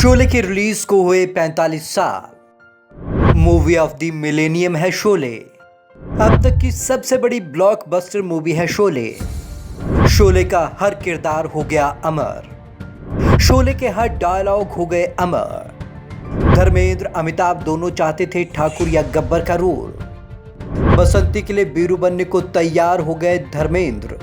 शोले की रिलीज को हुए 45 साल। मूवी ऑफ द मिलेनियम है शोले। अब तक की सबसे बड़ी ब्लॉकबस्टर मूवी है शोले। शोले का हर किरदार हो गया अमर। शोले के हर डायलॉग हो गए अमर। धर्मेंद्र अमिताभ दोनों चाहते थे ठाकुर या गब्बर का रोल। बसंती के लिए वीरू बनने को तैयार हो गए धर्मेंद्र।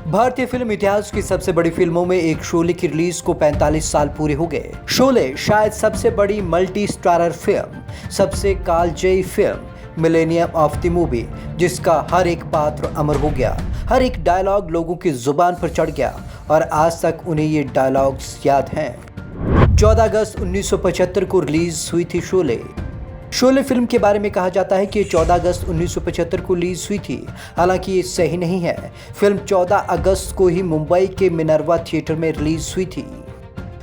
भारतीय फिल्म इतिहास की सबसे बड़ी फिल्मों में एक शोले की रिलीज को 45 साल पूरे हो गए। शोले शायद सबसे बड़ी मल्टी स्टारर फिल्म, सबसे कालजयी film, millennium of the movie, जिसका हर एक पात्र अमर हो गया। हर एक डायलॉग लोगों की जुबान पर चढ़ गया और आज तक उन्हें ये डायलॉग्स याद हैं। 14 अगस्त 1975 को रिलीज हुई थी शोले। शोले फिल्म के बारे में कहा जाता है कि 14 अगस्त 1975 को रिलीज हुई थी। हालांकि ये सही नहीं है। फिल्म 14 अगस्त को ही मुंबई के मिनर्वा थिएटर में रिलीज हुई थी।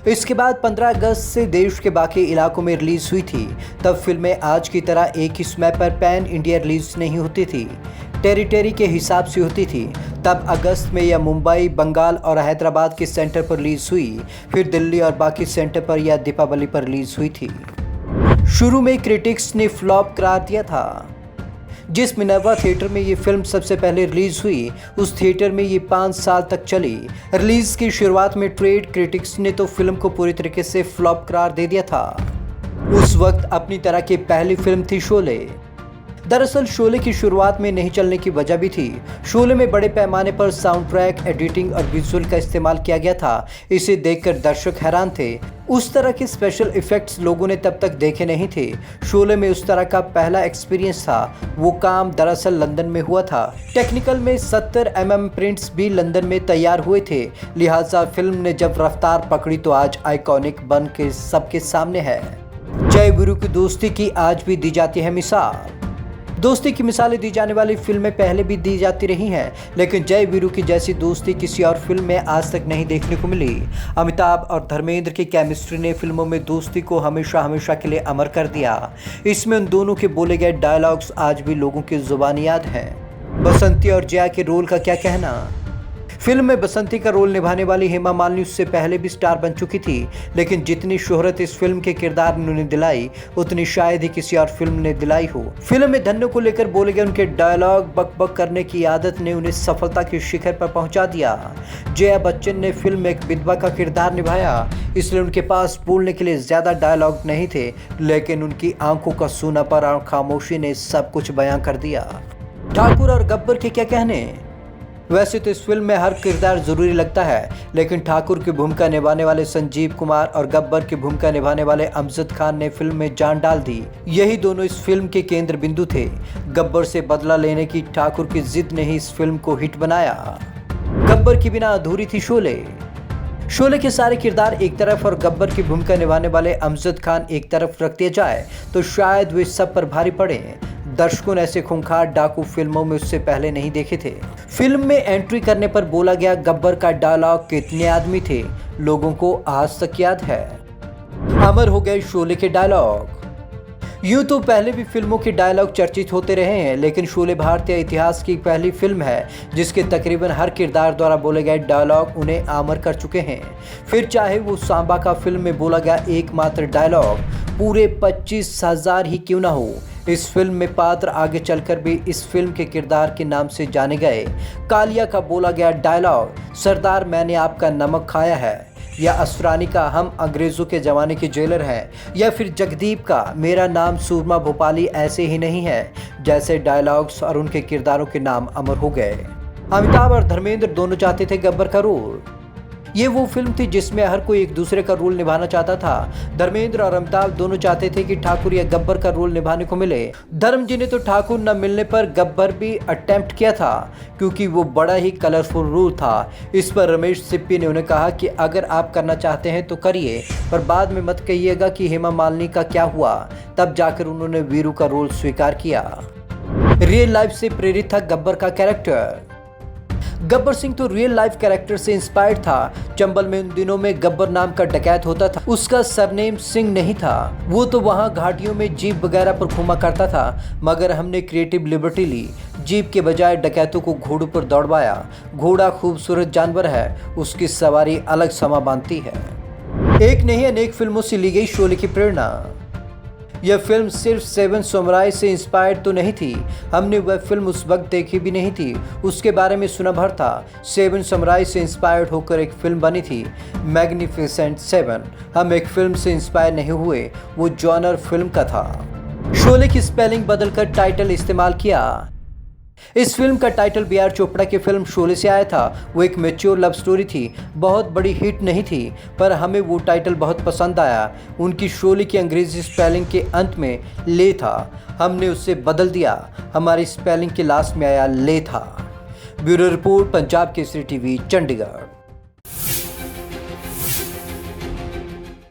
इसके बाद 15 अगस्त से देश के बाकी इलाकों में रिलीज हुई थी। तब फिल्में आज की तरह एक ही समय पर पैन इंडिया रिलीज नहीं होती थी, टेरिटरी के हिसाब से होती थी। तब अगस्त में या मुंबई, बंगाल और हैदराबाद के सेंटर पर रिलीज हुई, फिर दिल्ली और बाकी सेंटर पर या दीपावली पर रिलीज हुई थी। शुरू में क्रिटिक्स ने फ्लॉप करार दिया था। जिस मिनर्वा थिएटर में ये फिल्म सबसे पहले रिलीज हुई, उस थिएटर में ये 5 साल तक चली। रिलीज की शुरुआत में ट्रेड क्रिटिक्स ने तो फिल्म को पूरी तरीके से फ्लॉप करार दे दिया था। उस वक्त अपनी तरह की पहली फिल्म थी शोले। दरअसल शोले की शुरुआत में नहीं चलने की वजह भी थी। शोले में बड़े पैमाने पर साउंड ट्रैक, एडिटिंग और विजुअल का इस्तेमाल किया गया था। इसे देखकर दर्शक हैरान थे। उस तरह के स्पेशल इफेक्ट्स लोगों ने तब तक देखे नहीं थे। शोले में उस तरह का पहला एक्सपीरियंस था। वो काम दरअसल लंदन में हुआ था। टेक्निकल में 70 mm प्रिंट्स भी लंदन में तैयार हुए थे। लिहाजा फिल्म ने जब रफ्तार पकड़ी तो आज आइकॉनिक बन के सबके सामने है। जय वीरू की दोस्ती की आज भी दी जाती है मिसाल। दोस्ती की मिसालें दी जाने वाली फिल्में पहले भी दी जाती रही हैं, लेकिन जय वीरू की जैसी दोस्ती किसी और फिल्म में आज तक नहीं देखने को मिली। अमिताभ और धर्मेंद्र की केमिस्ट्री ने फिल्मों में दोस्ती को हमेशा हमेशा के लिए अमर कर दिया। इसमें उन दोनों के बोले गए डायलॉग्स आज भी लोगों की जुबान याद हैं। बसंती और जया के रोल का क्या कहना। फिल्म में बसंती का रोल निभाने वाली हेमा मालिनी उससे पहले भी स्टार बन चुकी थी, लेकिन जितनी शोहरत इस फिल्म के किरदार ने उन्हें दिलाई, उतनी शायद ही किसी और फिल्म ने दिलाई हो। फिल्म में धन्य को लेकर बोले गए उनके डायलॉग, बक बक करने की आदत ने उन्हें सफलता के शिखर पर पहुंचा दिया। जया बच्चन ने फिल्म में एक विधवा का किरदार निभाया, इसलिए उनके पास बोलने के लिए ज्यादा डायलॉग नहीं थे, लेकिन उनकी आंखों का सूनापन और खामोशी ने सब कुछ बयां कर दिया। ठाकुर और गब्बर के क्या कहने। वैसे तो इस फिल्म में हर किरदार जरूरी लगता है, लेकिन ठाकुर की भूमिका निभाने वाले संजीव कुमार और गब्बर की भूमिका निभाने वाले अमजद खान ने फिल्म में जान डाल दी। यही दोनों इस फिल्म के केंद्र बिंदु थे। गब्बर से बदला लेने की ठाकुर की जिद ने ही इस फिल्म को हिट बनाया। गब्बर की बिना अधूरी थी शोले। शोले के सारे किरदार एक तरफ और गब्बर की भूमिका निभाने वाले अमजद खान एक तरफ रख दिया जाए तो शायद वे सब पर भारी पड़े। दर्शकों ने ऐसे खूंखार डाकू फिल्मों में उससे पहले नहीं देखे थे। फिल्म में एंट्री करने पर बोला गया गब्बर का डायलॉग कितने आदमी थे, लोगों को आज तक याद है। अमर हो गए शोले के डायलॉग। यूं तो पहले भी फिल्मों के डायलॉग चर्चित होते रहे हैं, लेकिन शोले भारतीय इतिहास की पहली फिल्म है जिसके तकरीबन हर किरदार द्वारा बोले गए डायलॉग उन्हें आमर कर चुके हैं। फिर चाहे वो सांबा का फिल्म में बोला गया एकमात्र डायलॉग पूरे 25,000 ही क्यों ना हो, इस फिल्म में पात्र आगे चलकर भी इस फिल्म के किरदार के नाम से जाने गए। कालिया का बोला गया डायलॉग सरदार मैंने आपका नमक खाया है, या असरानी का हम अंग्रेजों के जमाने के जेलर हैं, या फिर जगदीप का मेरा नाम सूरमा भोपाली ऐसे ही नहीं है जैसे डायलॉग्स और उनके किरदारों के नाम अमर हो गए। अमिताभ और धर्मेंद्र दोनों चाहते थे गब्बर का रोल। ये वो फिल्म थी जिसमें हर कोई एक दूसरे का रोल निभाना चाहता था। धर्मेंद्र और अमिताभ दोनों चाहते थे कि ठाकुर या गब्बर का रोल निभाने को मिले। धर्म जी ने तो ठाकुर न मिलने पर गब्बर भी अटेम्प्ट किया था, क्योंकि वो बड़ा ही कलरफुल रोल था। इस पर रमेश सिप्पी ने उन्हें कहा कि अगर आप करना चाहते हैं तो करिए, पर बाद में मत कहिएगा कि हेमा मालिनी का क्या हुआ। तब जाकर उन्होंने वीरू का रोल स्वीकार किया। रियल लाइफ से प्रेरित था गब्बर का कैरेक्टर। गब्बर सिंह तो रियल लाइफ कैरेक्टर से इंस्पायर्ड था। चंबल में उन दिनों में गब्बर नाम का डकैत होता था। उसका सरनेम सिंह नहीं था। वो तो वहाँ घाटियों में जीप वगैरह पर घूमा करता था, मगर हमने क्रिएटिव लिबर्टी ली। जीप के बजाय डकैतों को घोड़ों पर दौड़वाया। घोड़ा खूबसूरत जानवर है, उसकी सवारी अलग समा बांधती है। एक नहीं अनेक फिल्मों से ली गई शोले की प्रेरणा। यह फिल्म सिर्फ सेवन समुराई से इंस्पायर्ड तो नहीं थी, हमने वह फिल्म उस वक्त देखी भी नहीं थी, उसके बारे में सुना भर था। सेवन समुराई से इंस्पायर्ड होकर एक फिल्म बनी थी मैग्निफिसेंट सेवन। हम एक फिल्म से इंस्पायर नहीं हुए, वो जॉनर फिल्म का था। शोले की स्पेलिंग बदलकर टाइटल इस्तेमाल किया। इस फिल्म का टाइटल बी.आर. चोपड़ा की फिल्म शोले से आया था। वो एक मैच्योर लव स्टोरी थी, बहुत बड़ी हिट नहीं थी, पर हमें वो टाइटल बहुत पसंद आया। उनकी शोले की अंग्रेजी स्पेलिंग के अंत में ले था, हमने उससे बदल दिया, हमारी स्पेलिंग के लास्ट में आया ले था। Bureau report, Punjab Kesari TV, Chandigarh.